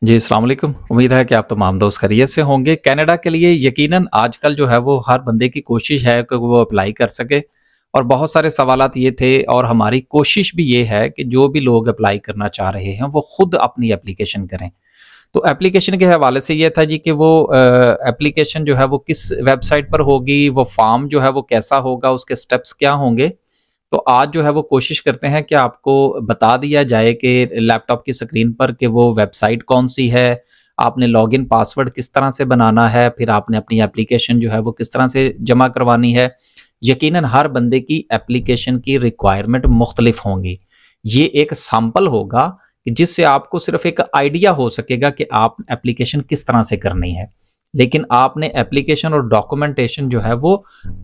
जी, अस्सलाम वालेकुम। उम्मीद है कि आप तमाम दोस्त खैरियत से होंगे। कनाडा के लिए यकीनन आजकल जो है वो हर बंदे की कोशिश है कि वो अप्लाई कर सके और बहुत सारे सवालात ये थे और हमारी कोशिश भी ये है कि जो भी लोग अप्लाई करना चाह रहे हैं वो खुद अपनी एप्लीकेशन करें। तो एप्लीकेशन के हवाले से ये था जी कि वो एप्लीकेशन जो है वो किस वेबसाइट पर होगी, वो फॉर्म जो है वो कैसा होगा, उसके स्टेप्स क्या होंगे। तो आज जो है वो कोशिश करते हैं कि आपको बता दिया जाए कि लैपटॉप की स्क्रीन पर कि वो वेबसाइट कौन-सी है, आपने लॉगिन पासवर्ड किस तरह से बनाना है, फिर आपने अपनी एप्लीकेशन जो है वो किस तरह से जमा करवानी है। यकीनन हर बंदे की एप्लीकेशन की रिक्वायरमेंट मुख्तलिफ होंगी। ये एक सैंपल होगा कि जिससे आपको सिर्फ़ एक आइडिया हो सकेगा कि आप एप्लीकेशन किस तरह से करनी है। लेकिन आपने एप्लीकेशन और डॉक्यूमेंटेशन जो है वो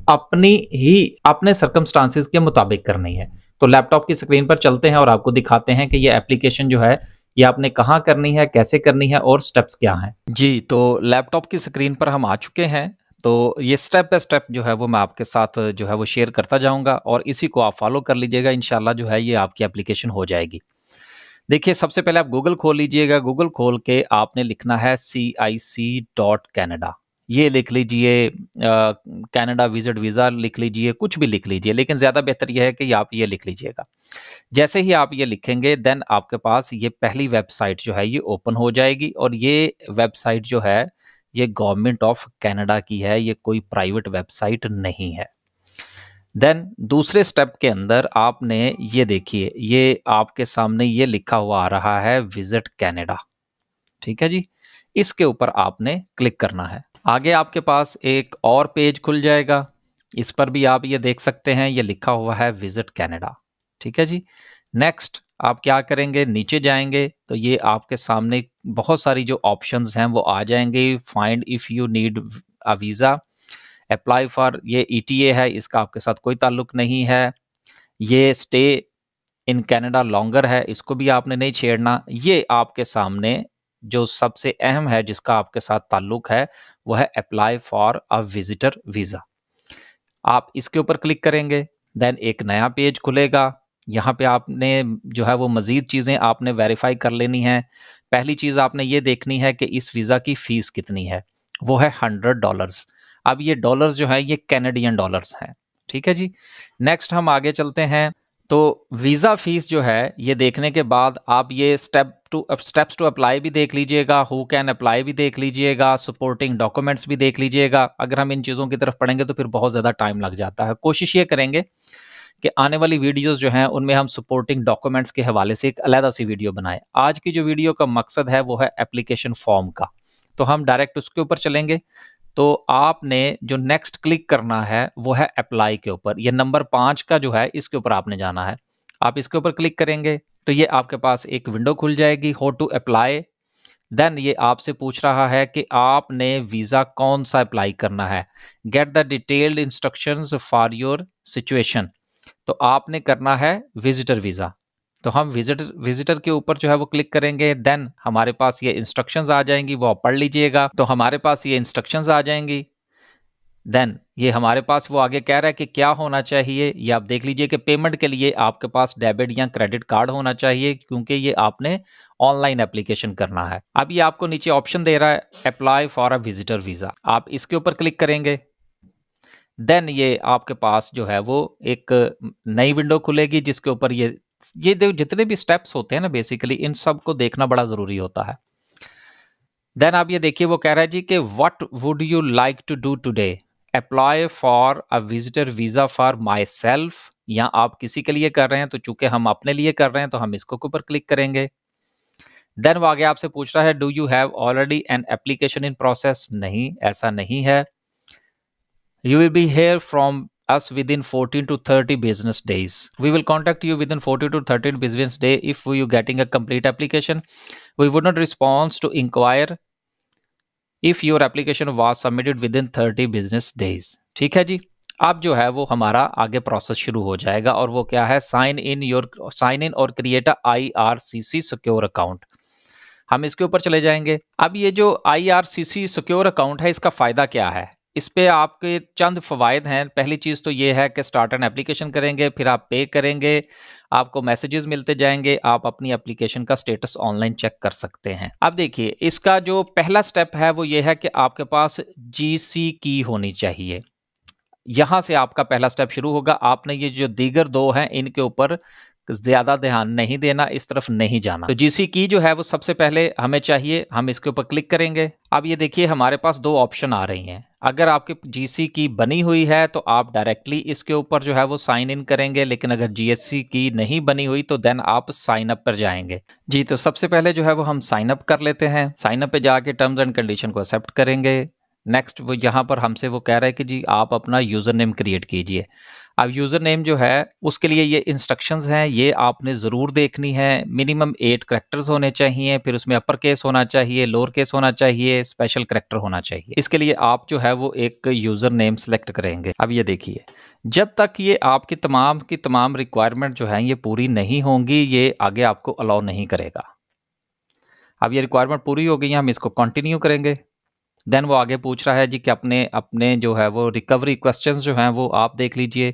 अपनी ही अपने सर्कमस्टांसेस के मुताबिक करनी है। तो लैपटॉप की स्क्रीन पर चलते हैं और आपको दिखाते हैं कि ये एप्लीकेशन जो है, ये आपने कहाँ करनी है, कैसे करनी है और स्टेप्स क्या हैं। जी, तो लैपटॉप की स्क्रीन पर हम आ चुके हैं। तो ये स्टेप बाय स्टेप जो है वो मैं आपके साथ जो है वो शेयर करता जाऊँगा और इसी को आप फॉलो कर लीजिएगा। इंशाल्लाह जो है ये आपकी एप्लीकेशन हो जाएगी। देखिए, सबसे पहले आप गूगल खोल लीजिएगा। गूगल खोल के आपने लिखना है cic.canada। ये लिख लीजिए, कनाडा विजिट वीज़ा लिख लीजिए, कुछ भी लिख लीजिए, लेकिन ज़्यादा बेहतर ये है कि आप ये लिख लीजिएगा। जैसे ही आप ये लिखेंगे देन आपके पास ये पहली वेबसाइट जो है ये ओपन हो जाएगी और ये वेबसाइट जो है ये गवर्नमेंट ऑफ कनाडा की है, ये कोई प्राइवेट वेबसाइट नहीं है। देन दूसरे स्टेप के अंदर आपने ये देखिए, ये आपके सामने ये लिखा हुआ आ रहा है विजिट कनाडा। ठीक है जी, इसके ऊपर आपने क्लिक करना है। आगे आपके पास एक और पेज खुल जाएगा। इस पर भी आप ये देख सकते हैं, ये लिखा हुआ है विजिट कनाडा। ठीक है जी। नेक्स्ट आप क्या करेंगे, नीचे जाएंगे तो ये आपके सामने बहुत सारी जो ऑप्शंस हैं वो आ जाएंगे। Find if you need a visa, apply for, ये ईटीए है, इसका आपके साथ कोई ताल्लुक नहीं है। ये स्टे इन कनाडा लॉन्गर है, इसको भी आपने नहीं छेड़ना। ये आपके सामने जो सबसे अहम है जिसका आपके साथ ताल्लुक है वो है apply for a visitor visa. आप इसके ऊपर क्लिक करेंगे, देन एक नया पेज खुलेगा। यहाँ पे आपने जो है वो मज़ीद चीज़ें आपने वेरीफाई कर लेनी है। पहली चीज़ आपने ये देखनी है कि इस वीज़ा की फ़ीस कितनी है, वो है $100। अब ये डॉलर्स जो है ये कैनेडियन डॉलर्स हैं। ठीक है जी। नेक्स्ट हम आगे चलते हैं। तो वीज़ा फ़ीस जो है ये देखने के बाद आप ये स्टेप्स टू अप्लाई भी देख लीजिएगा, हु कैन अप्लाई भी देख लीजिएगा, सपोर्टिंग डॉक्यूमेंट्स भी देख लीजिएगा। अगर हम इन चीज़ों की तरफ पढ़ेंगे तो फिर बहुत ज़्यादा टाइम लग जाता है। कोशिश ये करेंगे कि आने वाली वीडियोस जो हैं उनमें हम सपोर्टिंग डॉक्यूमेंट्स के हवाले से एक अलग सी वीडियो बनाएं। आज की जो वीडियो का मकसद है वो है एप्लीकेशन फॉर्म का, तो हम डायरेक्ट उसके ऊपर चलेंगे। तो आपने जो नेक्स्ट क्लिक करना है वो है अप्लाई के ऊपर। ये नंबर 5 का जो है इसके ऊपर आपने जाना है। आप इसके ऊपर क्लिक करेंगे तो ये आपके पास एक विंडो खुल जाएगी, हाउ टू अप्लाई। देन ये आपसे पूछ रहा है कि आपने वीज़ा कौन सा अप्लाई करना है। Get the detailed instructions for your situation. तो आपने करना है विजिटर वीज़ा। तो हम विजिटर के ऊपर जो है वो क्लिक करेंगे। देन हमारे पास ये इंस्ट्रक्शंस आ जाएंगी, वो आप पढ़ लीजिएगा। तो हमारे पास ये इंस्ट्रक्शंस आ जाएंगी। देन ये हमारे पास वो आगे कह रहा है कि क्या होना चाहिए, ये आप देख लीजिए कि पेमेंट के लिए आपके पास डेबिट या क्रेडिट कार्ड होना चाहिए, क्योंकि ये आपने ऑनलाइन एप्लीकेशन करना है। अब ये आपको नीचे ऑप्शन दे रहा है apply for a visitor visa. आप इसके ऊपर क्लिक करेंगे। देन ये आपके पास जो है वो एक नई विंडो खुलेगी जिसके ऊपर ये जितने भी स्टेप्स होते हैं ना, बेसिकली इन सब को देखना बड़ा ज़रूरी होता है। देन आप ये देखिए, वो कह रहा है जी कि what would you like to do today, apply for a visitor visa for myself, या आप किसी के लिए कर रहे हैं, तो चूंकि हम अपने लिए कर रहे हैं तो हम इसको ऊपर क्लिक करेंगे। देन वो आगे आपसे पूछ रहा है do you have already an application in process. नहीं, ऐसा नहीं है। You will be here from us within 14 to 30 business days. We will contact you within 40 to 13 business day if you getting a complete application. We would not respond to inquire if your application was submitted within 30 business days. ठीक है जी। अब जो है वो हमारा आगे process शुरू हो जाएगा और वो क्या है, साइन इन और create a IRCC secure account. हम इसके ऊपर चले जाएंगे। अब ये जो IRCC सिक्योर अकाउंट है, इसका फायदा क्या है? इस पे आपके चंद फ़वाइद हैं। पहली चीज़ तो ये है कि स्टार्ट एन एप्लीकेशन करेंगे, फिर आप पे करेंगे, आपको मैसेजेस मिलते जाएँगे, आप अपनी एप्लीकेशन का स्टेटस ऑनलाइन चेक कर सकते हैं। अब देखिए, इसका जो पहला स्टेप है वो ये है कि आपके पास जीसी की होनी चाहिए। यहाँ से आपका पहला स्टेप शुरू होगा। आपने ये जो दीगर 2 हैं, इनके ऊपर ज़्यादा ध्यान नहीं देना, इस तरफ नहीं जाना। तो जीसी की जो है वो सबसे पहले हमें चाहिए, हम इसके ऊपर क्लिक करेंगे। अब ये देखिए हमारे पास 2 ऑप्शन आ रही हैं। अगर आपकी जीसी की बनी हुई है तो आप डायरेक्टली इसके ऊपर जो है वो साइन इन करेंगे, लेकिन अगर जीएससी की नहीं बनी हुई तो देन आप साइन अप पर जाएंगे। जी, तो सबसे पहले जो है वो हम साइन अप कर लेते हैं। साइन अप पे जाके टर्म्स एंड कंडीशन को एक्सेप्ट करेंगे। नेक्स्ट वो यहाँ पर हमसे वो कह रहा है कि जी आप अपना यूज़र नेम क्रिएट कीजिए। अब यूज़र नेम जो है उसके लिए ये इंस्ट्रक्शंस हैं, ये आपने ज़रूर देखनी है। मिनिमम 8 कैरेक्टर्स होने चाहिए, फिर उसमें अपर केस होना चाहिए, लोअर केस होना चाहिए, स्पेशल कैरेक्टर होना चाहिए। इसके लिए आप जो है वो एक यूज़र नेम सेलेक्ट करेंगे। अब ये देखिए, जब तक ये आपकी तमाम रिक्वायरमेंट जो है ये पूरी नहीं होंगी, ये आगे आपको अलाउ नहीं करेगा। अब ये रिक्वायरमेंट पूरी हो गई है, हम इसको कंटिन्यू करेंगे। देन वो आगे पूछ रहा है जी कि अपने अपने जो है वो रिकवरी क्वेश्चंस जो हैं वो आप देख लीजिए।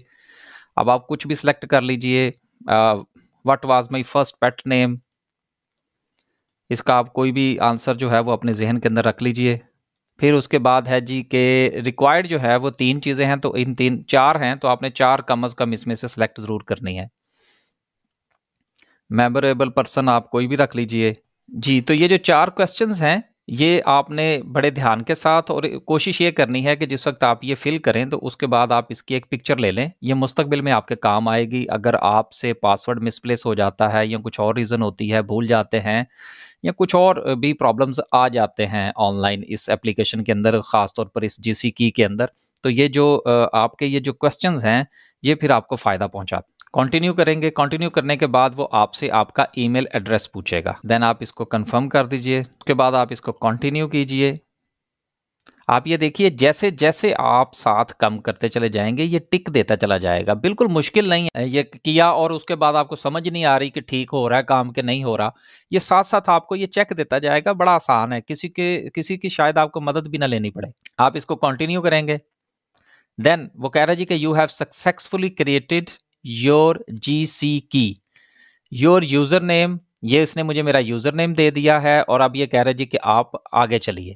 अब आप कुछ भी सिलेक्ट कर लीजिए। What was my first pet name, इसका आप कोई भी आंसर जो है वो अपने जहन के अंदर रख लीजिए। फिर उसके बाद है जी कि रिक्वायर्ड जो है वो 3 चीज़ें हैं, तो इन 4 हैं, तो आपने 4 कम अज़ कम इसमें से सिलेक्ट ज़रूर करनी है। मेमोरेबल पर्सन आप कोई भी रख लीजिए। जी, तो ये जो 4 क्वेश्चंस हैं, ये आपने बड़े ध्यान के साथ और कोशिश ये करनी है कि जिस वक़्त आप ये फ़िल करें तो उसके बाद आप इसकी एक पिक्चर ले लें। ये मुस्तक़बिल में आपके काम आएगी। अगर आपसे पासवर्ड मिसप्लेस हो जाता है या कुछ और रीज़न होती है, भूल जाते हैं या कुछ और भी प्रॉब्लम्स आ जाते हैं ऑनलाइन इस एप्लीकेशन के अंदर, ख़ास तौर पर इस जीसी की के अंदर, तो ये जो आपके ये जो क्वेश्चंस हैं, ये फिर आपको फ़ायदा पहुँचाते। कंटिन्यू करेंगे। कंटिन्यू करने के बाद वो आपसे आपका ईमेल एड्रेस पूछेगा। देन आप इसको कंफर्म कर दीजिए। उसके बाद आप इसको कंटिन्यू कीजिए। आप ये देखिए जैसे जैसे आप साथ कम करते चले जाएंगे ये टिक देता चला जाएगा। बिल्कुल मुश्किल नहीं है ये किया और उसके बाद आपको समझ नहीं आ रही कि ठीक हो रहा है काम के नहीं हो रहा। ये साथ साथ आपको ये चेक देता जाएगा। बड़ा आसान है, किसी की शायद आपको मदद भी ना लेनी पड़े। आप इसको कंटिन्यू करेंगे। देन वो कह रहा है जी कि you have successfully created your GC की, योर यूजर नेम, ये इसने मुझे मेरा यूजर नेम दे दिया है और अब ये कह रहा है जी कि आप आगे चलिए।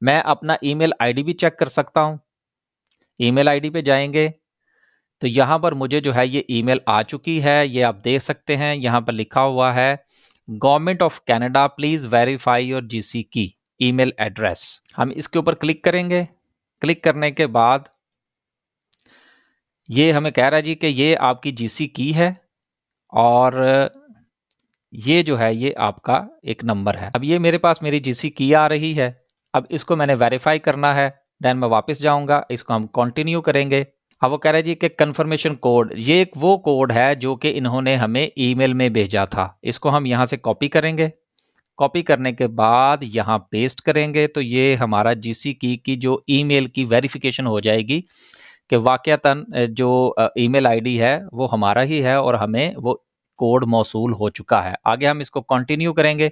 मैं अपना ईमेल आईडी भी चेक कर सकता हूं। ईमेल आईडी पे जाएंगे तो यहां पर मुझे जो है ये ईमेल आ चुकी है, ये आप देख सकते हैं। यहां पर लिखा हुआ है government of Canada please verify your GC की ईमेल एड्रेस। हम इसके ऊपर क्लिक करेंगे। क्लिक करने के बाद ये हमें कह रहा है जी कि ये आपकी जीसी की है और ये जो है ये आपका एक नंबर है। अब ये मेरे पास मेरी जीसी की आ रही है। अब इसको मैंने वेरीफाई करना है। देन मैं वापस जाऊंगा, इसको हम कंटिन्यू करेंगे। अब वो कह रहे हैं जी कि कंफर्मेशन कोड, ये एक वो कोड है जो कि इन्होंने हमें ईमेल में भेजा था। इसको हम यहाँ से कॉपी करेंगे। कॉपी करने के बाद यहाँ पेस्ट करेंगे तो ये हमारा जीसी की जो ईमेल की वेरिफिकेशन हो जाएगी कि वाकयातन जो ईमेल आईडी है वो हमारा ही है और हमें वो कोड मौसूल हो चुका है। आगे हम इसको कंटिन्यू करेंगे।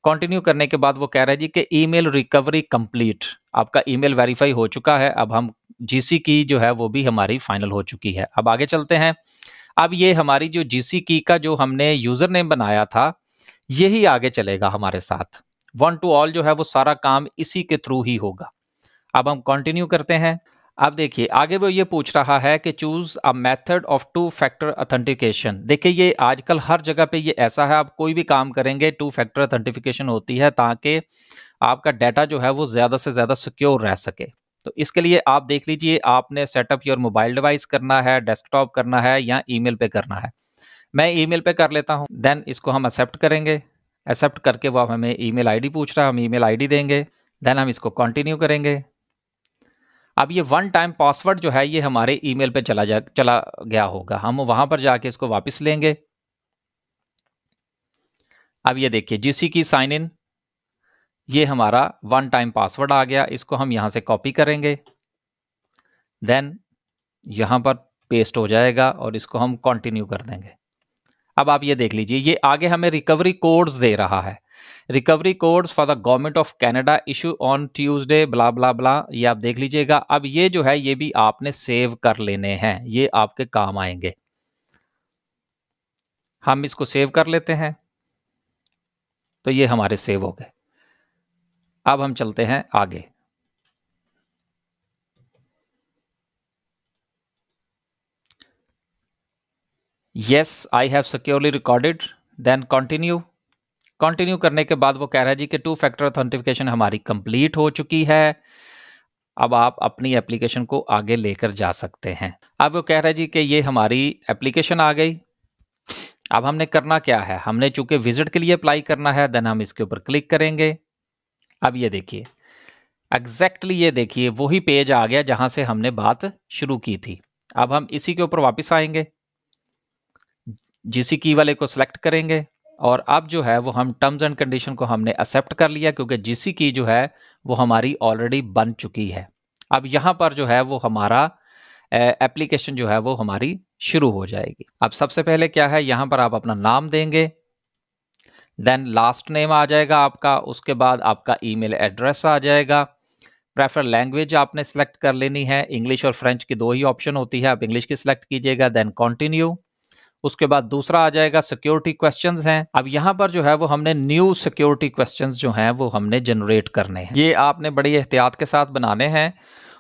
कंटिन्यू करने के बाद वो कह रहा है जी कि ईमेल रिकवरी कंप्लीट, आपका ईमेल वेरीफाई हो चुका है। अब हम जीसी की जो है वो भी हमारी फाइनल हो चुकी है। अब आगे चलते हैं। अब ये हमारी जो जीसी की का जो हमने यूजर नेम बनाया था यही आगे चलेगा हमारे साथ। वन टू ऑल जो है वो सारा काम इसी के थ्रू ही होगा। अब हम कंटिन्यू करते हैं। अब देखिए आगे वो ये पूछ रहा है कि choose a method of 2 factor authentication. देखिए ये आजकल हर जगह पे ये ऐसा है, आप कोई भी काम करेंगे 2 फैक्टर ऑथेंटिफिकेशन होती है ताकि आपका डाटा जो है वो ज़्यादा से ज़्यादा सिक्योर रह सके। तो इसके लिए आप देख लीजिए, आपने सेटअप योर मोबाइल डिवाइस करना है, डेस्कटॉप करना है या ईमेल पे करना है। मैं ईमेल पे कर लेता हूँ। देन इसको हम एक्सेप्ट करेंगे। एक्सेप्ट करके वो हमें ईमेल आईडी पूछ रहा है, हम ईमेल आईडी देंगे। देन हम इसको कंटिन्यू करेंगे। अब ये वन टाइम पासवर्ड जो है ये हमारे ईमेल पे चला गया होगा। हम वहां पर जाके इसको वापस लेंगे। अब ये देखिए जीसी की साइन इन, ये हमारा वन टाइम पासवर्ड आ गया। इसको हम यहां से कॉपी करेंगे। देन यहां पर पेस्ट हो जाएगा और इसको हम कंटिन्यू कर देंगे। अब आप ये देख लीजिए, ये आगे हमें रिकवरी कोड्स दे रहा है, recovery codes for the government of Canada issue on Tuesday blah blah blah, ये आप देख लीजिएगा। अब ये जो है ये भी आपने सेव कर लेने हैं, ये आपके काम आएंगे। हम इसको सेव कर लेते हैं, तो ये हमारे सेव हो गए। अब हम चलते हैं आगे। Yes I have securely recorded, then continue. Continue करने के बाद वो कह रहा है जी कि 2 फैक्टर ऑथेंटिफिकेशन हमारी कंप्लीट हो चुकी है। अब आप अपनी एप्लीकेशन को आगे लेकर जा सकते हैं। अब वो कह रहा है जी कि ये हमारी एप्लीकेशन आ गई। अब हमने करना क्या है, हमने चूंकि विजिट के लिए अप्लाई करना है, देन हम इसके ऊपर क्लिक करेंगे। अब ये देखिए एग्जैक्टली ये देखिए वही पेज आ गया जहां से हमने बात शुरू की थी। अब हम इसी के ऊपर वापस आएंगे, जीसी की वाले को सिलेक्ट करेंगे और अब जो है वो हम टर्म्स एंड कंडीशन को हमने एक्सेप्ट कर लिया, क्योंकि जीसी की जो है वो हमारी ऑलरेडी बन चुकी है। अब यहाँ पर जो है वो हमारा एप्लीकेशन जो है वो हमारी शुरू हो जाएगी। अब सबसे पहले क्या है, यहाँ पर आप अपना नाम देंगे, देन लास्ट नेम आ जाएगा आपका, उसके बाद आपका ईमेल एड्रेस आ जाएगा। प्रेफर लैंग्वेज आपने सेलेक्ट कर लेनी है, इंग्लिश और फ्रेंच की 2 ही ऑप्शन होती है, आप इंग्लिश की सिलेक्ट कीजिएगा, देन कंटिन्यू। उसके बाद दूसरा आ जाएगा सिक्योरिटी क्वेश्चंस हैं। अब यहाँ पर जो है वो हमने न्यू सिक्योरिटी क्वेश्चंस जो हैं वो हमने जनरेट करने हैं। ये आपने बड़ी एहतियात के साथ बनाने हैं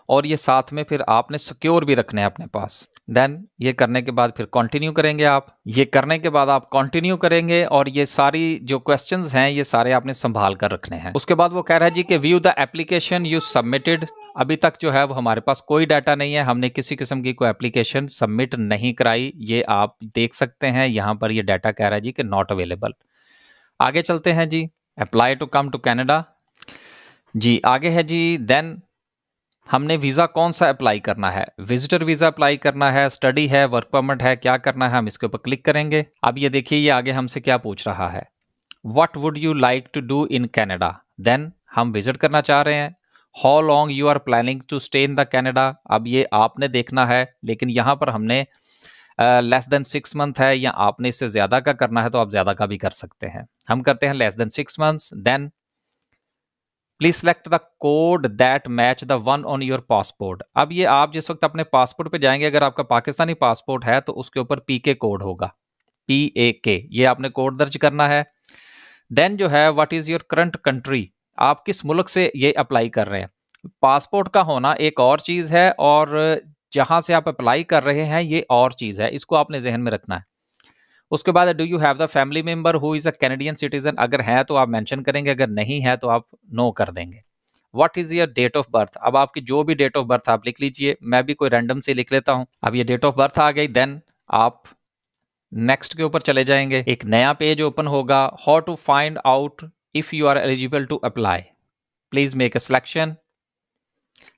और ये साथ में फिर आपने सिक्योर भी रखने हैं अपने पास। देन ये करने के बाद फिर कंटिन्यू करेंगे आप। ये करने के बाद आप कंटिन्यू करेंगे और ये सारी जो क्वेश्चंस हैं ये सारे आपने संभाल कर रखने हैं। उसके बाद वो कह रहा है जी कि view the application you submitted. अभी तक जो है वो हमारे पास कोई डाटा नहीं है, हमने किसी किस्म की कोई एप्लीकेशन सबमिट नहीं कराई, ये आप देख सकते हैं। यहाँ पर ये डाटा कह रहा है जी कि नॉट अवेलेबल। आगे चलते हैं जी, apply to come to Canada. जी आगे है जी, देन हमने वीज़ा कौन सा अप्लाई करना है, विजिटर वीज़ा अप्लाई करना है, स्टडी है, वर्क परमिट है, क्या करना है, हम इसके ऊपर क्लिक करेंगे। अब ये देखिए ये आगे हमसे क्या पूछ रहा है, what would you like to do in Canada. Then हम विजिट करना चाह रहे हैं। How long you are planning to stay in the Canada, अब ये आपने देखना है, लेकिन यहाँ पर हमने लेस देन 6 मंथ है, या आपने इससे ज़्यादा का करना है तो आप ज़्यादा का भी कर सकते हैं। हम करते हैं less than 6 months. Then please select the code that match the one on your passport. अब ये आप जिस वक्त अपने पासपोर्ट पे जाएंगे, अगर आपका पाकिस्तानी पासपोर्ट है तो उसके ऊपर पीके कोड होगा, PAK, ये आपने कोड दर्ज करना है। देन जो है what is your current country, आप किस मुल्क से ये अप्लाई कर रहे हैं। पासपोर्ट का होना एक और चीज़ है और जहां से आप अप्लाई कर रहे हैं ये और चीज़ है, इसको आपने जहन में रखना है। उसके बाद do you have the family member who is a Canadian citizen, अगर है तो आप मेंशन करेंगे, अगर नहीं है तो आप नो कर देंगे। What is your date of birth, अब आपकी जो भी डेट ऑफ बर्थ आप लिख लीजिए, मैं भी कोई रैंडम से लिख लेता हूँ। अब ये डेट ऑफ बर्थ आ गई। देन आप नेक्स्ट के ऊपर चले जाएंगे, एक नया पेज ओपन होगा। How to find out if you are eligible to apply, please make a selection.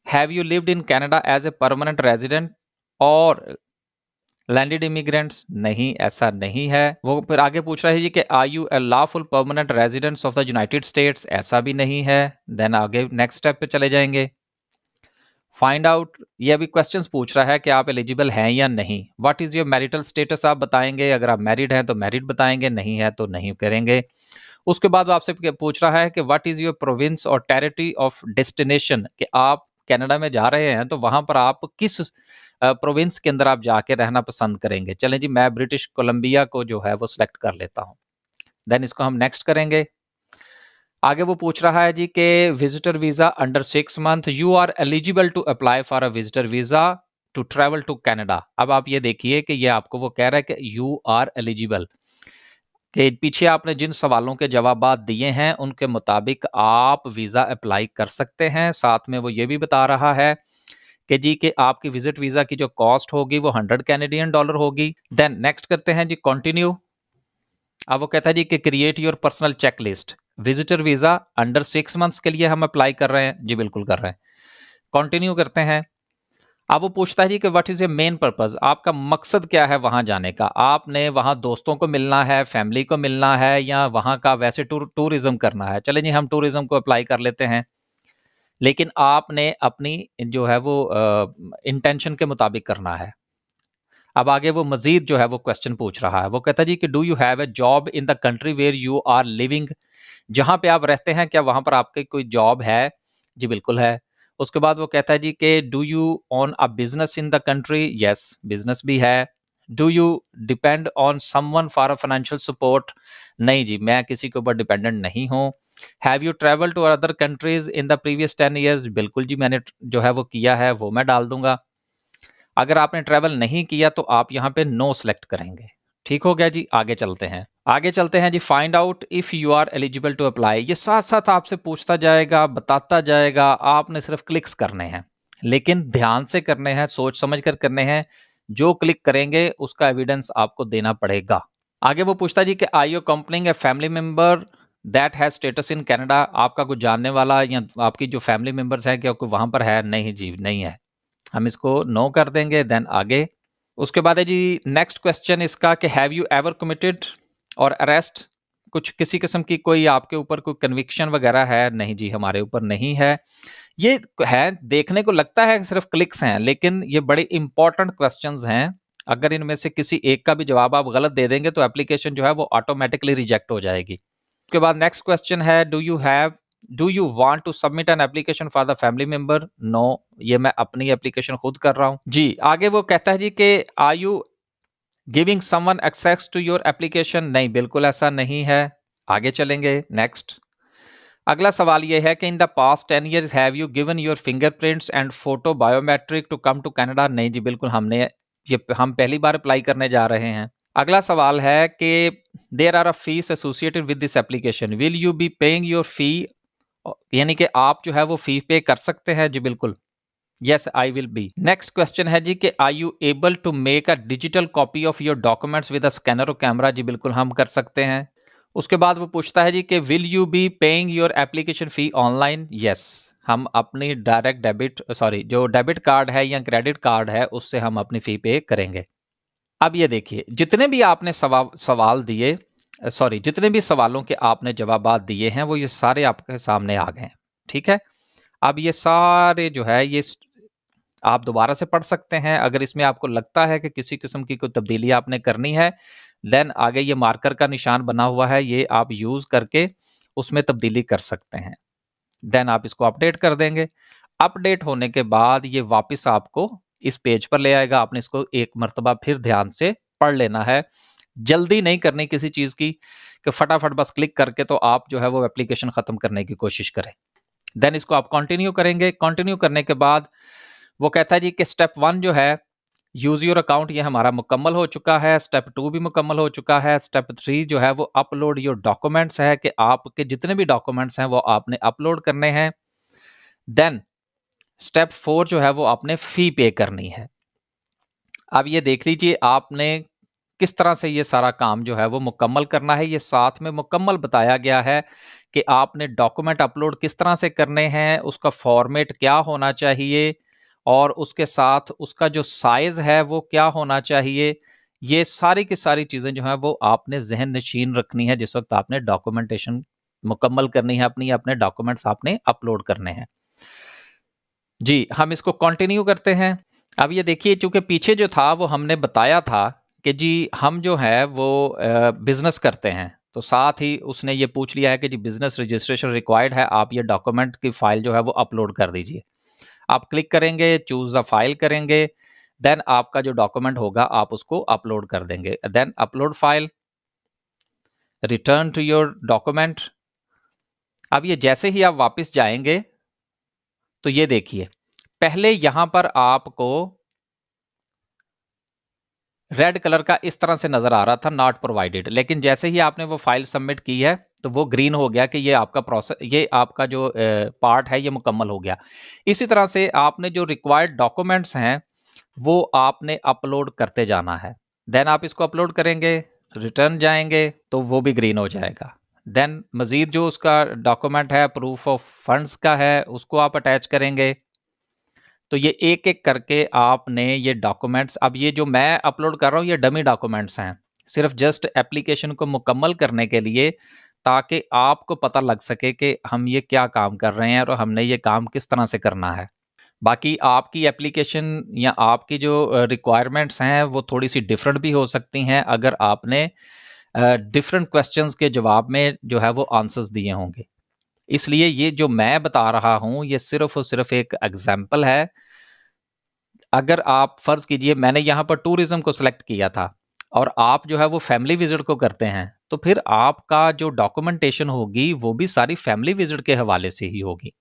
Have you lived in Canada as a permanent resident और लैंडेड इमिग्रेंट्स, नहीं ऐसा नहीं है। वो फिर आगे पूछ रहा है जी कि are you a lawful permanent residents of the United States, ऐसा भी नहीं है। देन आगे नेक्स्ट स्टेप पे चले जाएंगे। फाइंड आउट, ये अभी क्वेश्चंस पूछ रहा है कि आप एलिजिबल हैं या नहीं। What is your marital status, आप बताएंगे, अगर आप मैरिड हैं तो मैरिड बताएंगे, नहीं है तो नहीं करेंगे। उसके बाद वो आपसे पूछ रहा है कि व्हाट इज योर प्रोविंस और टेरिटरी ऑफ डेस्टिनेशन, कि आप कनाडा में जा रहे हैं तो वहां पर आप किस प्रोविंस के अंदर आप जाके रहना पसंद करेंगे। चलें जी, मैं ब्रिटिश कोलंबिया को जो है वो सिलेक्ट कर लेता हूं। देन इसको हम नेक्स्ट करेंगे। आगे वो पूछ रहा है जी कि visitor visa under 6 month, you are eligible to apply for a visitor visa to travel to Canada. अब आप ये देखिए कि ये आपको वो कह रहा है कि यू आर एलिजिबल, कि पीछे आपने जिन सवालों के जवाब दिए हैं उनके मुताबिक आप वीज़ा अप्लाई कर सकते हैं। साथ में वो ये भी बता रहा है कि जी कि आपकी विजिट वीज़ा की जो कॉस्ट होगी वो 100 कैनेडियन डॉलर होगी। देन नेक्स्ट करते हैं जी कंटिन्यू। अब वो कहता है जी कि create your personal checklist, visitor visa under 6 months के लिए हम अप्लाई कर रहे हैं, जी बिल्कुल कर रहे हैं। कंटिन्यू करते हैं। अब वो पूछता है जी कि what is a main purpose, आपका मकसद क्या है वहां जाने का। आपने वहां दोस्तों को मिलना है, फैमिली को मिलना है, या वहां का वैसे टूरिज्म करना है। चलें जी, हम टूरिज्म को अप्लाई कर लेते हैं, लेकिन आपने अपनी जो है वो इंटेंशन के मुताबिक करना है। अब आगे वो मजीद जो है वो क्वेश्चन पूछ रहा है। वो कहता है जी कि do you have a job in the country where you are living, जहां पे आप रहते हैं क्या वहां पर आपकी कोई जॉब है? जी बिल्कुल है। उसके बाद वो कहता है जी कि do you own a business in the country? Yes, business भी है। Do you depend on someone for a financial support? नहीं जी, मैं किसी के ऊपर डिपेंडेंट नहीं हूँ। Have you travel to other countries in the previous 10 years? बिल्कुल जी, मैंने जो है वो किया है, वो मैं डाल दूंगा। अगर आपने ट्रैवल नहीं किया तो आप यहाँ पे नो सेलेक्ट करेंगे। ठीक हो गया जी, आगे चलते हैं। आगे चलते हैं जी, find out if you are eligible to apply. ये साथ साथ आपसे पूछता जाएगा, बताता जाएगा, आपने सिर्फ क्लिक्स करने हैं, लेकिन ध्यान से करने हैं, सोच समझ कर करने हैं। जो क्लिक करेंगे उसका एविडेंस आपको देना पड़ेगा। आगे वो पूछता जी कि are you accompanying a family member that has status in Canada? आपका कुछ जानने वाला या आपकी जो फैमिली मेंबर्स हैं क्या कोई वहां पर है? नहीं जी, नहीं है, हम इसको नो कर देंगे। देन आगे उसके बाद है जी नेक्स्ट क्वेश्चन इसका कि हैव यू एवर कमिटेड और अरेस्ट? कुछ किसी किस्म की कोई आपके ऊपर कोई कन्विक्शन वगैरह है? नहीं जी, हमारे ऊपर नहीं है। ये है, देखने को लगता है सिर्फ क्लिक्स हैं, लेकिन ये बड़े इंपॉर्टेंट क्वेश्चंस हैं। अगर इनमें से किसी एक का भी जवाब आप गलत दे देंगे तो एप्लीकेशन जो है वो ऑटोमेटिकली रिजेक्ट हो जाएगी। उसके बाद नेक्स्ट क्वेश्चन है do you want to submit an application for the family member? No, ये मैं अपनी एप्लीकेशन खुद कर रहा हूं जी। आगे वो कहता है जी कि are you giving someone access to your application? नहीं, बिल्कुल ऐसा नहीं है। आगे चलेंगे नेक्स्ट। अगला सवाल यह है कि in the past 10 years have you given your fingerprints and photo biometric to come to Canada? नहीं जी, बिल्कुल हम पहली बार अप्लाई करने जा रहे हैं। अगला सवाल है कि there are a fees associated with this application, will you be paying your fee? यानी कि आप जो है वो फी पे कर सकते हैं। जी बिल्कुल, yes I will be. Next question है जी कि are you able to make a digital copy of your documents with a scanner और कैमरा? जी बिल्कुल, हम कर सकते हैं। उसके बाद वो पूछता है जी कि will you be paying your application fee online? Yes, हम अपनी जो डेबिट कार्ड है या क्रेडिट कार्ड है उससे हम अपनी फी पे करेंगे। अब ये देखिए, जितने भी आपने सवाल दिए, जितने भी सवालों के आपने जवाबात दिए हैं वो ये सारे आपके सामने आ गए हैं। ठीक है, अब ये सारे जो है ये आप दोबारा से पढ़ सकते हैं। अगर इसमें आपको लगता है कि किसी किस्म की कोई तब्दीली आपने करनी है, देन आगे ये मार्कर का निशान बना हुआ है, ये आप यूज करके उसमें तब्दीली कर सकते हैं। देन आप इसको अपडेट कर देंगे। अपडेट होने के बाद ये वापस आपको इस पेज पर ले आएगा। आपने इसको एक मर्तबा फिर ध्यान से पढ़ लेना है। जल्दी नहीं करनी किसी चीज की कि फटाफट बस क्लिक करके तो आप जो है वो एप्लीकेशन खत्म करने की कोशिश करें। देन इसको आप कंटिन्यू करेंगे। कंटिन्यू करने के बाद वो कहता है जी कि स्टेप 1 जो है यूज योर अकाउंट, ये हमारा मुकम्मल हो चुका है। स्टेप 2 भी मुकम्मल हो चुका है। स्टेप 3 जो है वो अपलोड योर डॉक्यूमेंट्स है कि आपके जितने भी डॉक्यूमेंट्स हैं वो आपने अपलोड करने हैं। देन स्टेप 4 जो है वो आपने फी पे करनी है। अब ये देख लीजिए आपने किस तरह से ये सारा काम जो है वो मुकम्मल करना है। ये साथ में मुकम्मल बताया गया है कि आपने डॉक्यूमेंट अपलोड किस तरह से करने हैं, उसका फॉर्मेट क्या होना चाहिए और उसके साथ उसका जो साइज है वो क्या होना चाहिए। ये सारी की सारी चीजें जो है वो आपने जहन नशीन रखनी है जिस वक्त आपने डॉक्यूमेंटेशन मुकम्मल करनी है अपनी, अपने डॉक्यूमेंट्स आपने अपलोड करने हैं। जी, हम इसको कंटिन्यू करते हैं। अब ये देखिए, चूंकि पीछे जो था वो हमने बताया था कि जी हम जो है वो बिजनेस करते हैं, तो साथ ही उसने ये पूछ लिया है कि जी बिजनेस रजिस्ट्रेशन रिक्वायर्ड है, आप ये डॉक्यूमेंट की फाइल जो है वो अपलोड कर दीजिए। आप क्लिक करेंगे, चूज द फाइल करेंगे, देन आपका जो डॉक्यूमेंट होगा आप उसको अपलोड कर देंगे। Then upload file, return to your document. अब ये जैसे ही आप वापस जाएंगे तो ये देखिए, पहले यहां पर आपको रेड कलर का इस तरह से नजर आ रहा था नॉट प्रोवाइडेड, लेकिन जैसे ही आपने वो फाइल सबमिट की है तो वो ग्रीन हो गया कि ये आपका प्रोसेस, ये आपका जो पार्ट है ये मुकम्मल हो गया। इसी तरह से आपने जो रिक्वायर्ड डॉक्यूमेंट्स हैं वो आपने अपलोड करते जाना है। देन आप इसको अपलोड करेंगे, रिटर्न जाएंगे तो वो भी ग्रीन हो जाएगा। देन मजीद जो उसका डॉक्यूमेंट है प्रूफ ऑफ फंड्स का है उसको आप अटैच करेंगे। तो ये एक एक करके आपने ये डॉक्यूमेंट्स, अब ये जो मैं अपलोड कर रहा हूँ ये डमी डॉक्यूमेंट्स हैं, सिर्फ जस्ट एप्लीकेशन को मुकम्मल करने के लिए, ताकि आपको पता लग सके कि हम ये क्या काम कर रहे हैं और हमने ये काम किस तरह से करना है। बाकी आपकी एप्लीकेशन या आपकी जो रिक्वायरमेंट्स हैं वो थोड़ी-सी डिफरेंट भी हो सकती हैं अगर आपने डिफरेंट क्वेश्चंस के जवाब में जो है वो आंसर्स दिए होंगे। इसलिए ये जो मैं बता रहा हूँ ये सिर्फ़ और सिर्फ़ एक एग्ज़ाम्पल है। अगर आप फ़र्ज़ कीजिए मैंने यहाँ पर टूरिज़्म को सिलेक्ट किया था और आप जो है वो फैमिली विज़िट को करते हैं, तो फिर आपका जो डॉक्यूमेंटेशन होगी वो भी सारी फैमिली विज़िट के हवाले से ही होगी।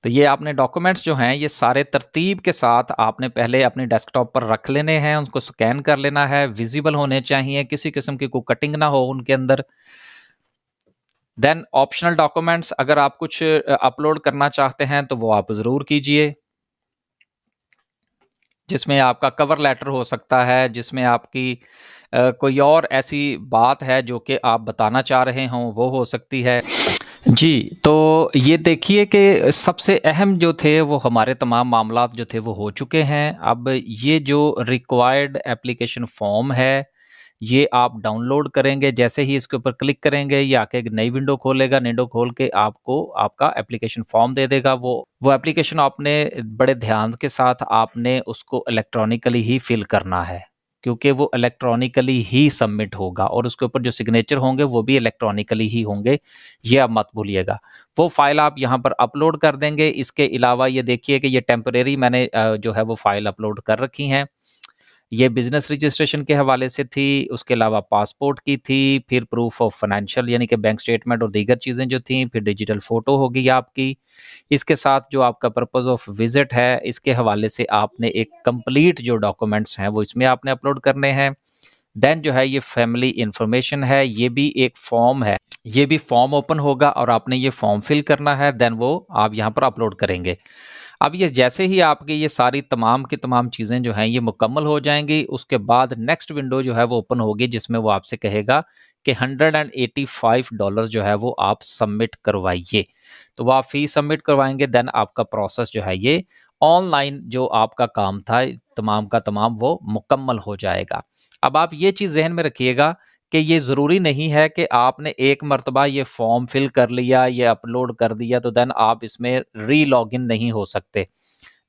तो ये आपने डॉक्यूमेंट्स जो हैं ये सारे तरतीब के साथ आपने पहले अपने डेस्कटॉप पर रख लेने हैं, उनको स्कैन कर लेना है, विजिबल होने चाहिए, किसी किस्म की कोई कटिंग ना हो उनके अंदर। देन ऑप्शनल डॉक्यूमेंट्स अगर आप कुछ अपलोड करना चाहते हैं तो वो आप ज़रूर कीजिए, जिसमें आपका कवर लेटर हो सकता है, जिसमें आपकी कोई और ऐसी बात है जो कि आप बताना चाह रहे हों, वो हो सकती है। जी, तो ये देखिए कि सबसे अहम जो थे वो हमारे तमाम मामलात जो थे वो हो चुके हैं। अब ये जो रिक्वायर्ड एप्लीकेशन फ़ॉर्म है, ये आप डाउनलोड करेंगे, जैसे ही इसके ऊपर क्लिक करेंगे ये आके एक नई विंडो खोलेगा, विंडो खोल के आपको आपका एप्लीकेशन फ़ॉर्म दे देगा। वो एप्लीकेशन आपने बड़े ध्यान के साथ आपने उसको इलेक्ट्रॉनिकली ही फ़िल करना है, क्योंकि वो इलेक्ट्रॉनिकली ही सबमिट होगा और उसके ऊपर जो सिग्नेचर होंगे वो भी इलेक्ट्रॉनिकली ही होंगे, ये आप मत भूलिएगा। वो फ़ाइल आप यहाँ पर अपलोड कर देंगे। इसके अलावा ये देखिए कि ये टेम्परेरी मैंने जो है वो फ़ाइल अपलोड कर रखी हैं। ये बिज़नेस रजिस्ट्रेशन के हवाले से थी, उसके अलावा पासपोर्ट की थी, फिर प्रूफ ऑफ फाइनेंशियल यानी कि बैंक स्टेटमेंट और दीगर चीज़ें जो थीं, फिर डिजिटल फ़ोटो होगी आपकी। इसके साथ जो आपका पर्पज़ ऑफ विज़िट है, इसके हवाले से आपने एक कंप्लीट जो डॉक्यूमेंट्स हैं, वो इसमें आपने अपलोड करने हैं। देन जो है ये फैमिली इन्फॉर्मेशन है, ये भी एक फॉर्म है। ये भी फॉर्म ओपन होगा और आपने ये फॉर्म फिल करना है, देन वो आप यहाँ पर अपलोड करेंगे। अब ये जैसे ही आपकी ये सारी तमाम की तमाम चीज़ें जो हैं ये मुकम्मल हो जाएँगी, उसके बाद नेक्स्ट विंडो जो है वो ओपन होगी जिसमें वो आपसे कहेगा कि $185 जो है वो आप सबमिट करवाइए। तो वो आप फ़ी सबमिट करवाएँगे, देन आपका प्रोसेस जो है ये ऑनलाइन जो आपका काम था तमाम का तमाम वो मुकम्मल हो जाएगा। अब आप ये चीज़ ज़हन में रखिएगा कि ये ज़रूरी नहीं है कि आपने एक मर्तबा ये फॉर्म फिल कर लिया, ये अपलोड कर दिया तो देन आप इसमें री-लॉगिन नहीं हो सकते।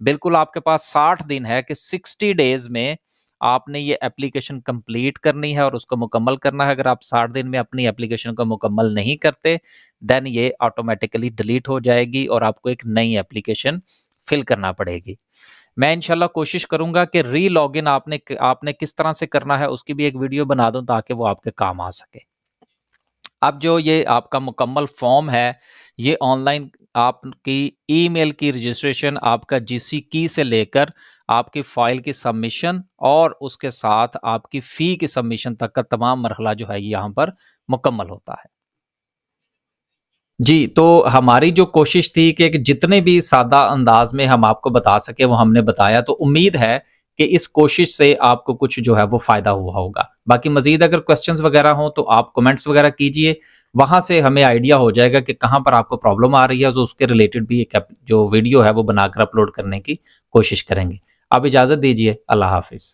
बिल्कुल आपके पास 60 दिन है कि 60 डेज़ में आपने ये एप्लीकेशन कंप्लीट करनी है और उसको मुकम्मल करना है। अगर आप 60 दिन में अपनी एप्लीकेशन को मुकम्मल नहीं करते, देन ये ऑटोमैटिकली डिलीट हो जाएगी और आपको एक नई एप्लीकेशन फिल करना पड़ेगी। मैं इंशाल्लाह कोशिश करूँगा कि री-लॉगिन आपने किस तरह से करना है उसकी भी एक वीडियो बना दूँ ताकि वो आपके काम आ सके। अब जो ये आपका मुकम्मल फॉर्म है, ये ऑनलाइन आपकी ईमेल की रजिस्ट्रेशन, आपका जीसी की से लेकर आपकी फ़ाइल की सबमिशन और उसके साथ आपकी फ़ी की सबमिशन तक का तमाम मरहला जो है यहाँ पर मुकम्मल होता है। जी, तो हमारी जो कोशिश थी कि जितने भी सादा अंदाज़ में हम आपको बता सकें वो हमने बताया, तो उम्मीद है कि इस कोशिश से आपको कुछ जो है वो फ़ायदा हुआ होगा। बाकी मज़ीद अगर क्वेश्चंस वगैरह हों तो आप कमेंट्स वगैरह कीजिए, वहाँ से हमें आइडिया हो जाएगा कि कहाँ पर आपको प्रॉब्लम आ रही है, तो उसके रिलेटेड भी एक जो वीडियो है वो बनाकर अपलोड करने की कोशिश करेंगे। आप इजाज़त दीजिए, अल्लाह हाफ़िज़।